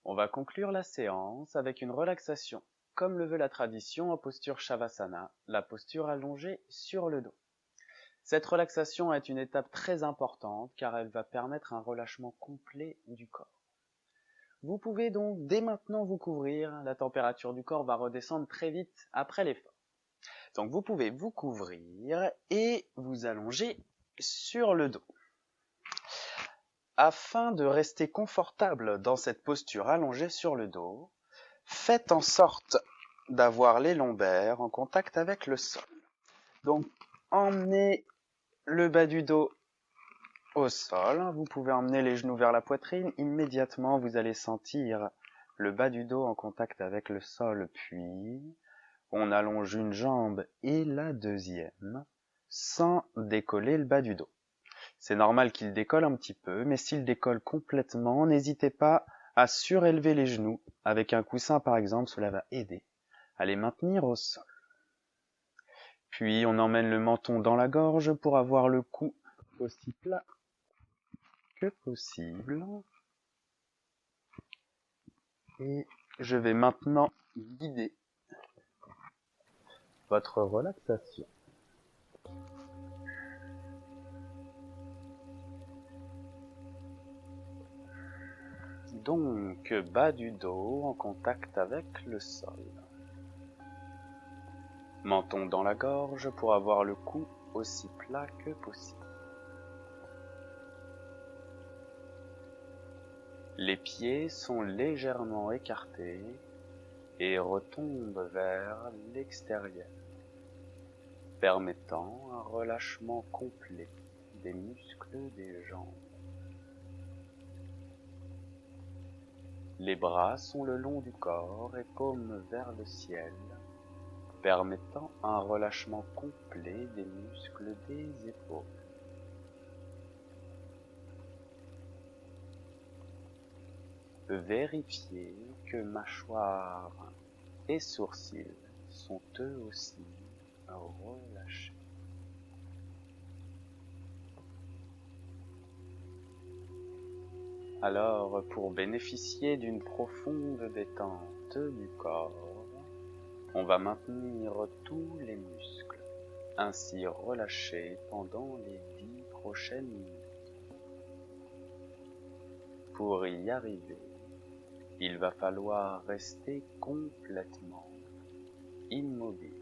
On va conclure la séance avec une relaxation, comme le veut la tradition en posture Shavasana, la posture allongée sur le dos. Cette relaxation est une étape très importante car elle va permettre un relâchement complet du corps. Vous pouvez donc dès maintenant vous couvrir, la température du corps va redescendre très vite après l'effort. Donc vous pouvez vous couvrir et vous allonger sur le dos. Afin de rester confortable dans cette posture allongée sur le dos, faites en sorte d'avoir les lombaires en contact avec le sol. Donc emmenez le bas du dos au sol, vous pouvez emmener les genoux vers la poitrine, immédiatement vous allez sentir le bas du dos en contact avec le sol, puis on allonge une jambe et la deuxième sans décoller le bas du dos. C'est normal qu'il décolle un petit peu, mais s'il décolle complètement, n'hésitez pas à surélever les genoux avec un coussin par exemple, cela va aider à les maintenir au sol. Puis on emmène le menton dans la gorge pour avoir le cou aussi plat que possible. Et je vais maintenant guider votre relaxation. Donc, bas du dos en contact avec le sol. Menton dans la gorge pour avoir le cou aussi plat que possible. Les pieds sont légèrement écartés et retombent vers l'extérieur, permettant un relâchement complet des muscles des jambes. Les bras sont le long du corps et paumes vers le ciel, permettant un relâchement complet des muscles des épaules. Vérifiez que mâchoire et sourcils sont eux aussi relâchés. Alors, pour bénéficier d'une profonde détente du corps, on va maintenir tous les muscles ainsi relâchés pendant les 10 prochaines minutes. Pour y arriver, il va falloir rester complètement immobile.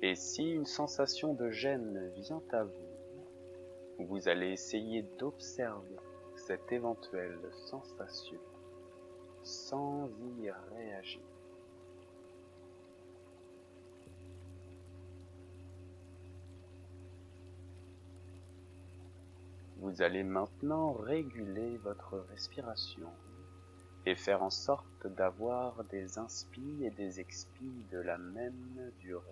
Et si une sensation de gêne vient à vous, vous allez essayer d'observer cette éventuelle sensation sans y réagir. Vous allez maintenant réguler votre respiration et faire en sorte d'avoir des inspires et des expires de la même durée.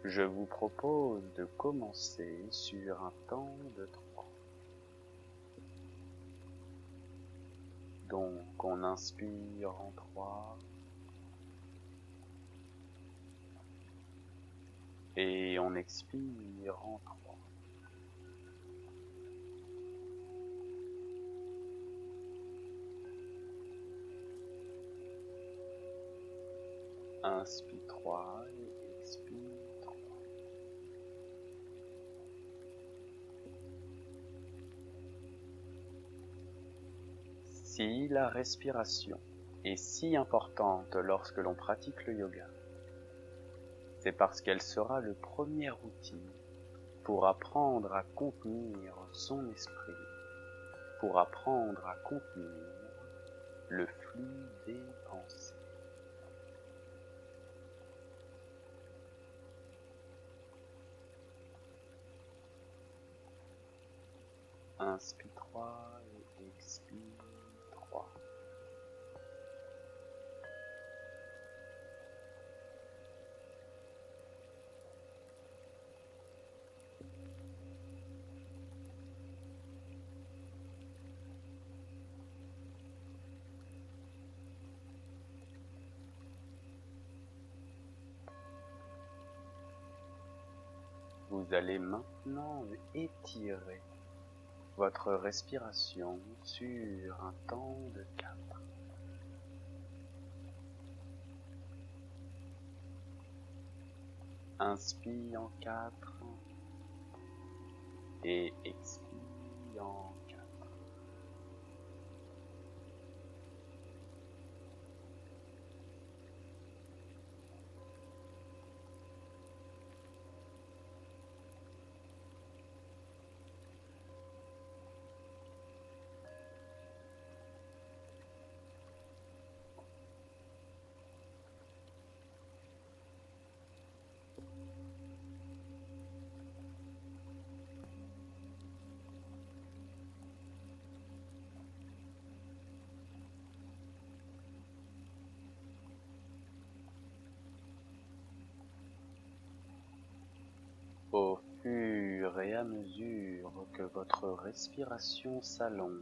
Je vous propose de commencer sur un temps de 3. Donc on inspire en 3 et on expire en 3. Inspire 3 et expire 3. Si la respiration est si importante lorsque l'on pratique le yoga, c'est parce qu'elle sera le premier outil pour apprendre à contenir son esprit, pour apprendre à contenir le flux des pensées. Inspire 3 et expire 3. Vous allez maintenant étirer votre respiration sur un temps de 4. Inspire en 4 et expire en 4. Au fur et à mesure que votre respiration s'allonge,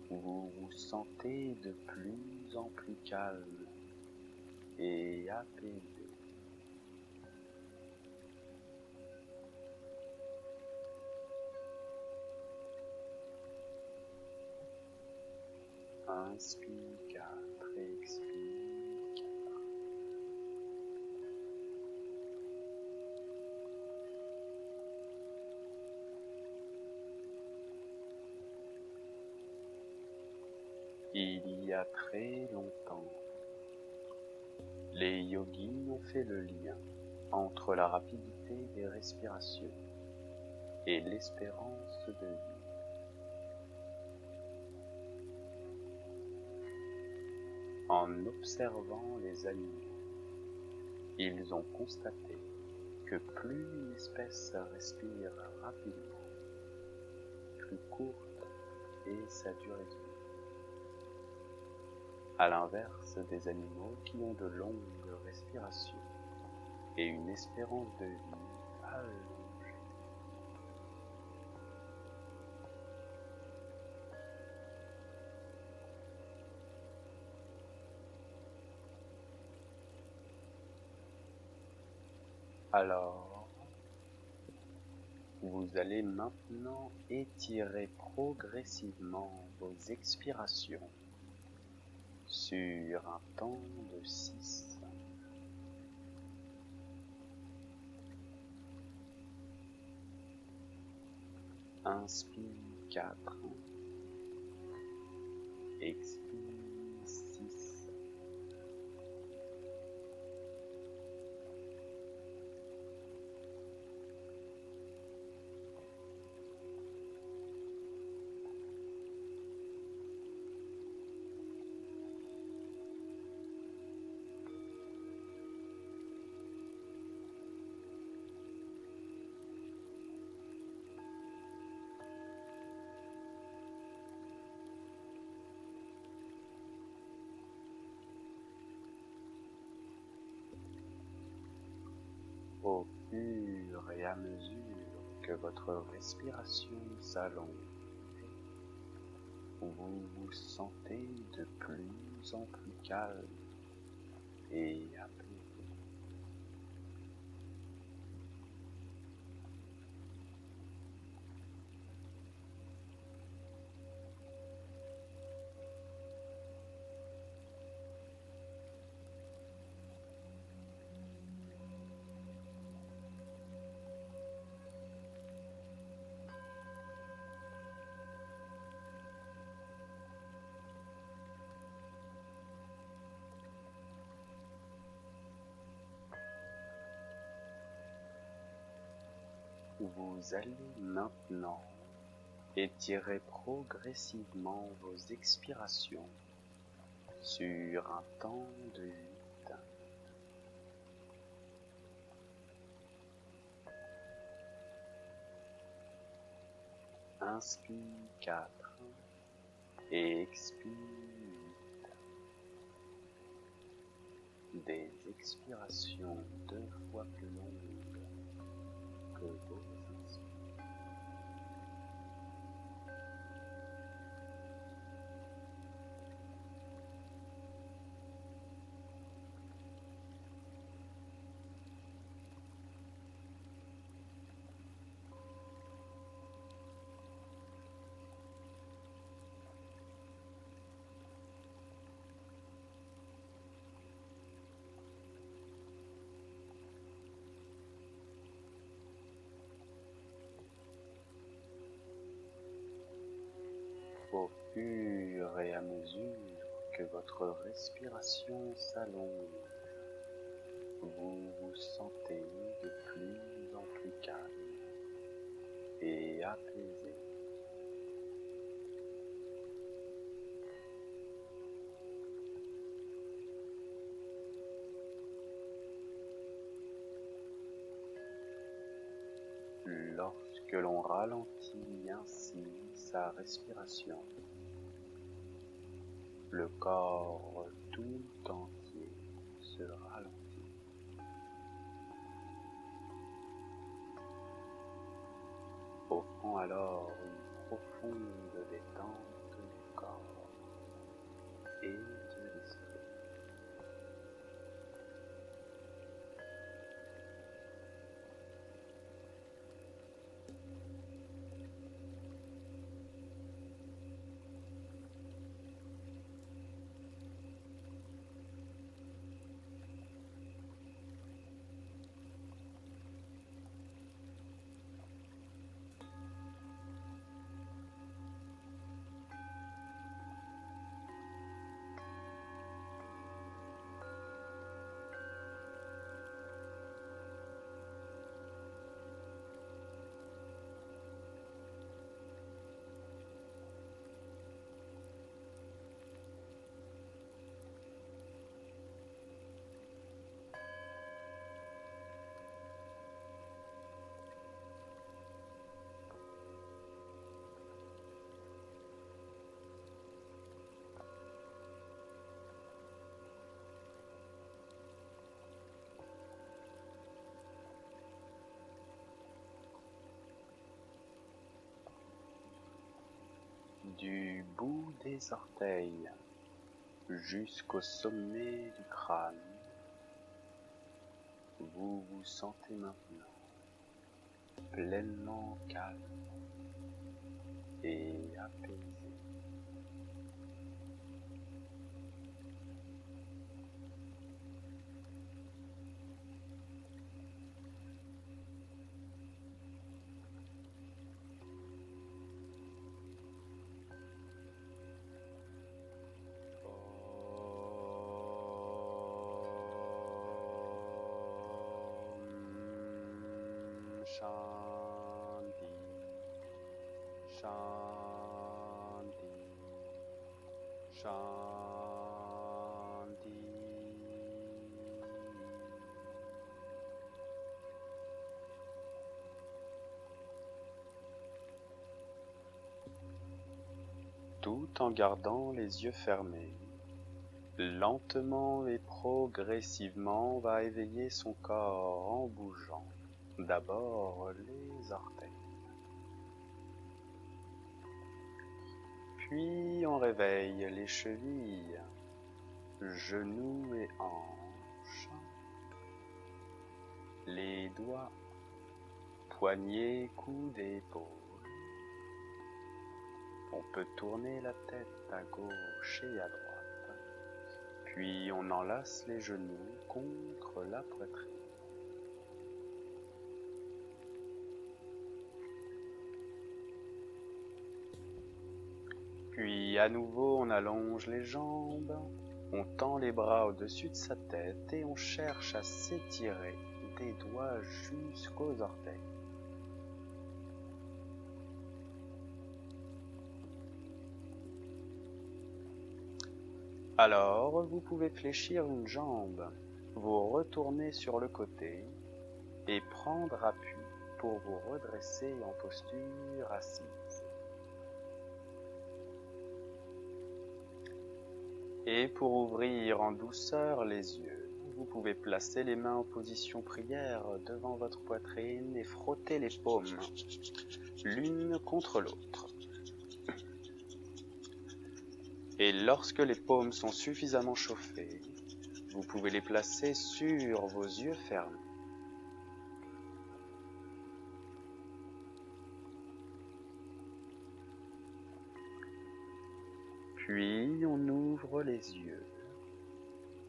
vous vous sentez de plus en plus calme et apaisé. Inspire 4 et expire 4. Il y a très longtemps, les yogis ont fait le lien entre la rapidité des respirations et l'espérance de vie. En observant les animaux, ils ont constaté que plus une espèce respire rapidement, plus courte est sa durée de vie. À l'inverse des animaux qui ont de longues respirations et une espérance de vie allongée. Alors, vous allez maintenant étirer progressivement vos expirations sur un temps de 6. Inspire 4, expire 6. Au fur et à mesure que votre respiration s'allonge, vous vous sentez de plus en plus calme et apaisé. Vous allez maintenant étirer progressivement vos expirations sur un temps de 8. Inspire 4 et expire 8. Des expirations 2 fois plus longues que vos inspirations. fur et à mesure que votre respiration s'allonge, vous vous sentez de plus en plus calme et apaisé. Lorsque l'on ralentit ainsi sa respiration, le corps tout entier se ralentit. Offrant alors une profonde détente du corps et de l'esprit. Du bout des orteils jusqu'au sommet du crâne, vous vous sentez maintenant pleinement calme et apaisé. Shanti, Shanti, Shanti. Tout en gardant les yeux fermés, lentement et progressivement, on va éveiller son corps en bougeant d'abord les orteils. Puis on réveille les chevilles, genoux et hanches, les doigts, poignets, coudes et épaules. On peut tourner la tête à gauche et à droite, puis on enlace les genoux contre la poitrine. Puis à nouveau on allonge les jambes, on tend les bras au-dessus de sa tête et on cherche à s'étirer des doigts jusqu'aux orteils. Alors, vous pouvez fléchir une jambe, vous retourner sur le côté et prendre appui pour vous redresser en posture assise. Et pour ouvrir en douceur les yeux, vous pouvez placer les mains en position prière devant votre poitrine et frotter les paumes l'une contre l'autre. Et lorsque les paumes sont suffisamment chauffées, vous pouvez les placer sur vos yeux fermés. Puis on ouvre les yeux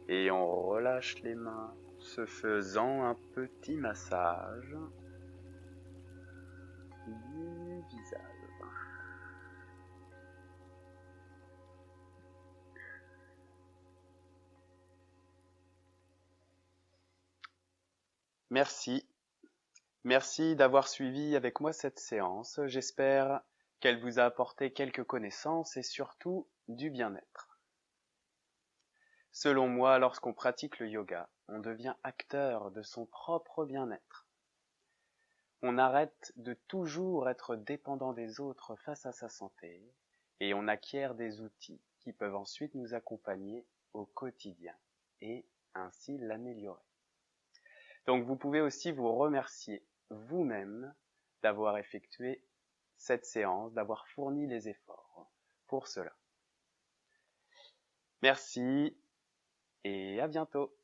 et on relâche les mains, se faisant un petit massage du visage. Merci. Merci d'avoir suivi avec moi cette séance. J'espère qu'elle vous a apporté quelques connaissances et surtout du bien-être. Selon moi, lorsqu'on pratique le yoga, on devient acteur de son propre bien-être. On arrête de toujours être dépendant des autres face à sa santé et on acquiert des outils qui peuvent ensuite nous accompagner au quotidien et ainsi l'améliorer. Donc vous pouvez aussi vous remercier vous-même d'avoir effectué cette séance, d'avoir fourni les efforts pour cela. Merci et à bientôt.